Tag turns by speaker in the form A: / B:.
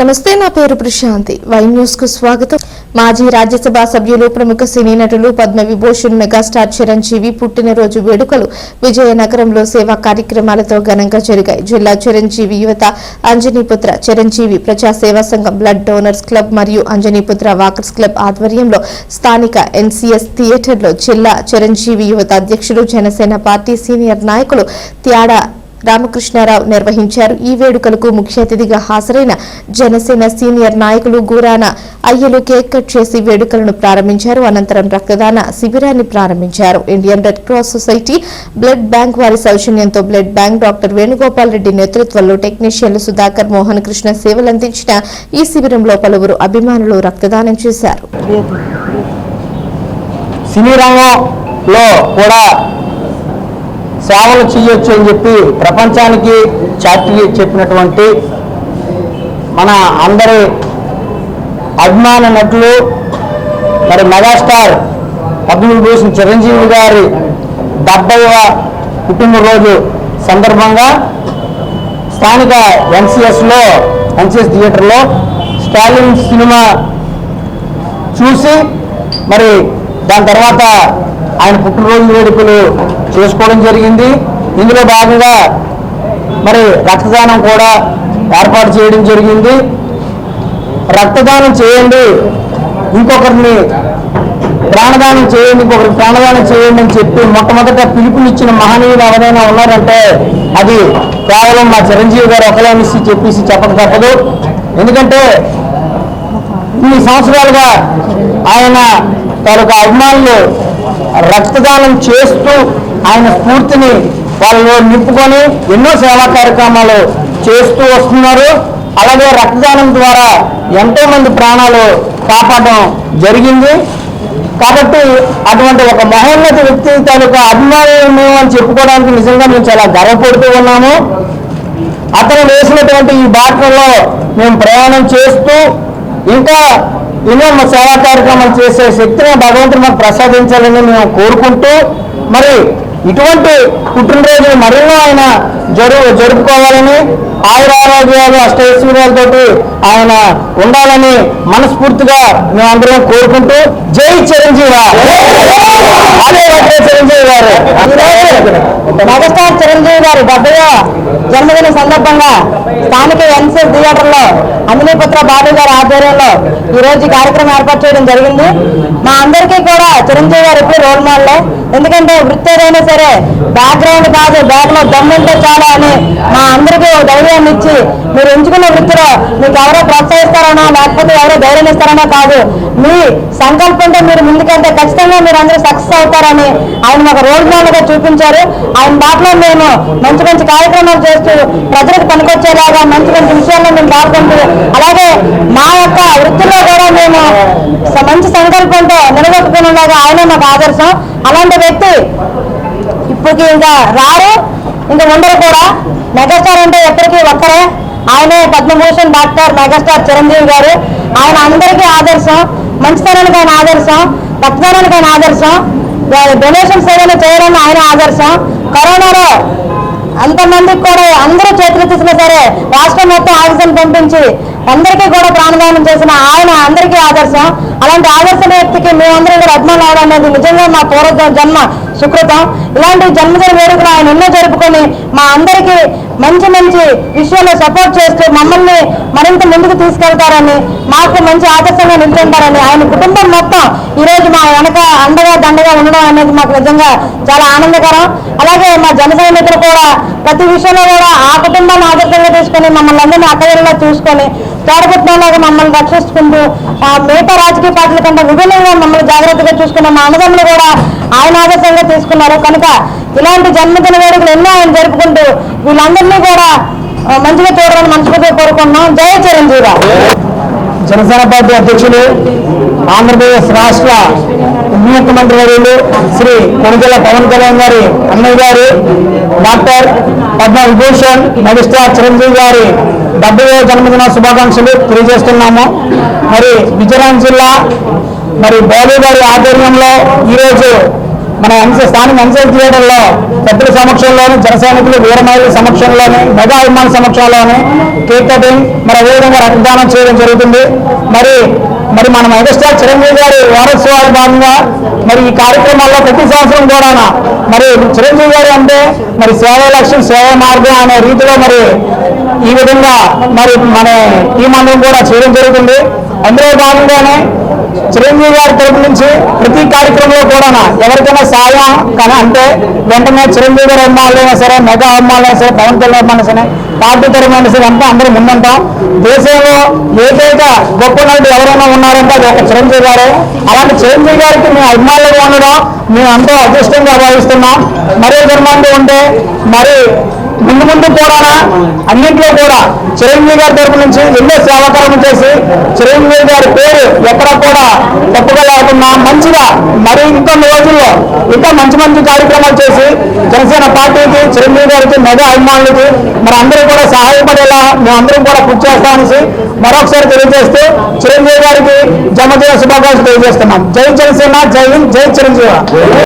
A: నమస్తే, నా పేరు ప్రశాంతి. వై న్యూస్ కు స్వాగతం. మాజీ రాజ్యసభ సభ్యులు, ప్రముఖ సినీ నటులు, పద్మ విభూషణ్ మెగాస్టార్ చిరంజీవి పుట్టినరోజు వేడుకలు విజయనగరంలో సేవా కార్యక్రమాలతో ఘనంగా జరిగాయి. జిల్లా చిరంజీవి యువత, అంజనీపుత్ర చిరంజీవి ప్రజా సేవా సంఘం, బ్లడ్ డోనర్స్ క్లబ్ మరియు అంజనీపుత్ర వాకర్స్ క్లబ్ ఆధ్వర్యంలో స్థానిక ఎన్సీఎస్ థియేటర్లో జిల్లా చిరంజీవి యువత అధ్యక్షులు, జనసేన పార్టీ సీనియర్ నాయకులు త్యాడా రామకృష్ణారావు నిర్వహించారు. ఈ వేడుకలకు ముఖ్య అతిథిగా హాజరైన జనసేన సీనియర్ నాయకులు గురాన అయ్యలు కేక్ కట్ చేసి వేడుకలను ప్రారంభించారు. అనంతరం రక్తదాన శిబిరాన్ని ప్రారంభించారు. Indian red cross society, blood bank వారి సౌజన్యంతో blood bank doctor Venugopal Reddy నేతృత్వంలో టెక్నీషియన్లు సుధాకర్, మోహన్ కృష్ణ సేవలందించిన ఈ శిబిరంలో పలువురు అభిమానులు రక్తదానం చేశారు.
B: సినీ రంగంలో కూడా సేవలు చేయొచ్చు అని చెప్పి ప్రపంచానికి చాటి చెప్పినటువంటి మన అందరి అభిమాన నటులు, మరి మెగాస్టార్ పద్మ విభూషణ్ చిరంజీవి గారి 70వ పుట్టినరోజు సందర్భంగా స్థానిక ఎన్సీఎస్ థియేటర్లో స్టాలిన్ సినిమా చూసి మరి దాని తర్వాత ఆయన పుట్టినరోజు వేడుకలు చేసుకోవడం జరిగింది. ఇందులో భాగంగా మరి రక్తదానం కూడా ఏర్పాటు చేయడం జరిగింది. రక్తదానం చేయండి, ఇంకొకరిని ప్రాణదానం చేయండి, ఇంకొకరికి ప్రాణదానం చేయండి అని చెప్పి మొట్టమొదట పిలుపునిచ్చిన మహనీయులు ఎవరైనా ఉన్నారంటే అది కేవలం మా చిరంజీవి గారు ఒకలేసి చెప్పేసి చెప్పక తప్పదు. ఎందుకంటే ఇన్ని సంవత్సరాలుగా ఆయన తాలూకా అభిమానులు రక్తదానం చేస్తూ ఆయన స్ఫూర్తిని వాళ్ళు నింపుకొని ఎన్నో సేవా కార్యక్రమాలు చేస్తూ వస్తున్నారు. అలాగే రక్తదానం ద్వారా ఎంతో మంది ప్రాణాలు కాపాడడం జరిగింది. కాబట్టి అటువంటి ఒక మహోన్నత వ్యక్తి తాలూకా అభిమానులు మేము అని చెప్పుకోవడానికి నిజంగా మేము చాలా గర్వపడుతూ ఉన్నాము. అతను వేసినటువంటి ఈ బాటలో మేము ప్రయాణం చేస్తూ ఇంకా ఎన్నో సేవా కార్యక్రమాలు చేసే శక్తిని భగవంతుడు మాకు ప్రసాదించాలని మేము కోరుకుంటూ మరి ఇటువంటి పుట్టినరోజు మరెన్నో ఆయన జరుపుకోవాలని, ఆయురారోగ్యాలు, అష్టైశ్వర్యాలతోటి ఆయన ఉండాలని మనస్ఫూర్తిగా మేమందరం కోరుకుంటూ జై చిరంజీవి. చిరంజీవి గారు మెగాస్టార్ చిరంజీవి గారు 70వ జన్మదిన సందర్భంగా స్థానిక ఎన్సీఎస్ థియేటర్లో అంజనీపుత్ర బాబు గారి ఆధ్వర్యంలో ఈ రోజు కార్యక్రమం ఏర్పాటు చేయడం జరిగింది. మా అందరికీ కూడా చిరంజీవి గారు ఎప్పుడు రోల్ మోడలే. ఎందుకంటే వృత్తి ఏదైనా సరే బ్యాక్గ్రౌండ్ కాదు, బ్యాక్ లో దమ్ముంటే చాలా అని మా అందరికీ ధైర్యాన్ని ఇచ్చి మీరు ఎంచుకున్న వృత్తిలో మీకు ఎవరో ప్రోత్సహిస్తారనో లేకపోతే ఎవరో ధైర్యం ఇస్తారనో కాదు, మీ సంకల్పంతో మీరు ముందుకెళ్తే ఖచ్చితంగా మీరు అందరూ సక్సెస్ అవుతారని ఆయన మాకు రోల్ మోడల్ గా చూపించారు. ఆయన బాటలో మేము మంచి మంచి కార్యక్రమాలు చేస్తూ ప్రజలకు పనికొచ్చేలాగా మంచి మంచి విషయాల్లో మేము పాల్గొంటూ అలాగే మా యొక్క వృత్తిలో కూడా మేము మంచి సంకల్పంతో నిలబెట్టుకునేలాగా ఆయన మాకు ఆదర్శం. అలాంటి వ్యక్తి ఇప్పటికి ఇంకా రారు, ఇంకా ఉండరు కూడా. మెగాస్టార్ అంటే ఎప్పటికీ ఒక్కరే, ఆయనే పద్మభూషణ్ డాక్టర్ మెగాస్టార్ చిరంజీవి గారు. ఆయన అందరికీ ఆదర్శం, మంచితనానికి ఆయన ఆదర్శం, రక్తదానానికి ఆయన ఆదర్శం, డొనేషన్స్ ఏదైనా చేయడానికి ఆయన ఆదర్శం. కరోనాలో అంతమందికి కూడా అందరూ చేతులు తీసినా సరే రాష్ట్రం మొత్తం ఆక్సిజన్ పంపించి అందరికీ కూడా ప్రాణదానం చేసిన ఆయన అందరికీ ఆదర్శం. అలాంటి ఆదర్శ వ్యక్తికి మేమందరం కూడా అభిమానం అవడం అనేది నిజంగా మా పూర్వ జన్మ సుకృతం. ఇలాంటి జన్మదిన వేడుకలు ఆయన ఎన్నో జరుపుకొని మా అందరికీ మంచి మంచి విషయాల్లో సపోర్ట్ చేస్తూ మమ్మల్ని మరింత ముందుకు తీసుకెళ్తారని, మాకు మంచి ఆదర్శంగా నిల్చుంటారని, ఆయన కుటుంబం మొత్తం ఈరోజు మా వెనక అండగా దండగా ఉండడం అనేది మాకు నిజంగా చాలా ఆనందకరం. అలాగే మా జన సైనికులు కూడా ప్రతి విషయంలో కూడా ఆ కుటుంబాన్ని ఆదర్శంగా తీసుకొని మమ్మల్ని అందరినీ అక్కడిలా చూసుకొని తోడబుట్టినలాగా మమ్మల్ని రక్షించుకుంటూ మిగతా రాజకీయ పార్టీల కంటే విభిన్నంగా మమ్మల్ని జాగ్రత్తగా చూసుకున్న మా అన్నదమ్ములు కూడా ఆయన ఆదర్శంగా తీసుకున్నారు. కనుక ఇలాంటి జన్మదిన వేడుకలు ఎన్నో ఆయన జరుపుకుంటూ వీళ్ళందరినీ కూడా మంచిగా చూడాలని మనస్ఫూర్తిగా కోరుకుంటున్నాం. జై చిరంజీవి. జనసేన పార్టీ అధ్యక్షులు, ఆంధ్రప్రదేశ్ రాష్ట్ర ముఖ్యమంత్రి వర్యులు శ్రీ కొణిదెల పవన్ కళ్యాణ్ గారి అన్నయ్య గారు డాక్టర్ పద్మ విభూషణ్ మెగాస్టార్ చిరంజీవి గారి 70వ జన్మదిన శుభాకాంక్షలు తెలియజేస్తున్నాము. మరి విజయనగరం జిల్లా మరి బాలు గారి ఆధ్వర్యంలో ఈరోజు
C: మన స్థానిక ఎన్సీఎల్ థియేటర్లో పెద్దల సమక్షంలోని జనసైనికులు వీరమహిళల సమక్షంలోని మెగా అభిమానుల సమక్షంలోని కేక్ కటింగ్ మరి అదేవిధంగా రక్తదానం చేయడం జరుగుతుంది. మరి మన మెగాస్టార్ చిరంజీవి గారి వారోత్సవాల భాగంగా మరి ఈ కార్యక్రమాల్లో ప్రతి సంవత్సరం కూడా మరి చిరంజీవి గారు అంటే మరి సేవా లక్ష్యం సేవా మార్గం అనే రీతిలో మరి ఈ విధంగా మరి మన టీం అందరం కూడా చేయడం జరుగుతుంది. అందులో భాగంగానే చిరంజీవి గారి తరపు నుంచి ప్రతి కార్యక్రమంలో కూడా ఎవరికైనా సాయం కానీ అంటే వెంటనే చిరంజీవి గారి అమ్మాలైనా సరే మెగా అమ్మాలైనా సరే పవన్ కళ్యాణ్ అమ్మాలైనా సరే పార్టీ తరపున సరే అంతా అందరూ ముందుంటాం. దేశంలో ఏకైక గొప్ప నటుడు ఎవరైనా ఉన్నారంటే అది ఒక చిరంజీవి గారే. అలాంటి చిరంజీవి గారికి మేము అభిమానులుగా ఉండడం మేము ఎంతో అదృష్టంగా భావిస్తున్నాం. మరే ధర్మాంతో ఉంటే మరి ముందు కూడా అన్నింటిలో కూడా చిరంజీవి గారి తరపు నుంచి ఎన్నో సేవాకారం చేసి చిరంజీవి గారి పేరు ఎక్కడ కూడా తప్పుగా లేకుండా మంచిగా మరి ఇంకొన్ని రోజుల్లో ఇంకా మంచి కార్యక్రమాలు చేసి జనసేన పార్టీకి చిరంజీవి గారికి మెగా అభిమానులకి మరి అందరూ కూడా సహాయపడేలా మేమందరం కూడా కృషి చేస్తామని మరొకసారి తెలియజేస్తూ చిరంజీవి గారికి జన్మదిన శుభాకాంక్షలు తెలియజేస్తున్నాం. జై జనసేన, జై హింద్, జై చిరంజీవి.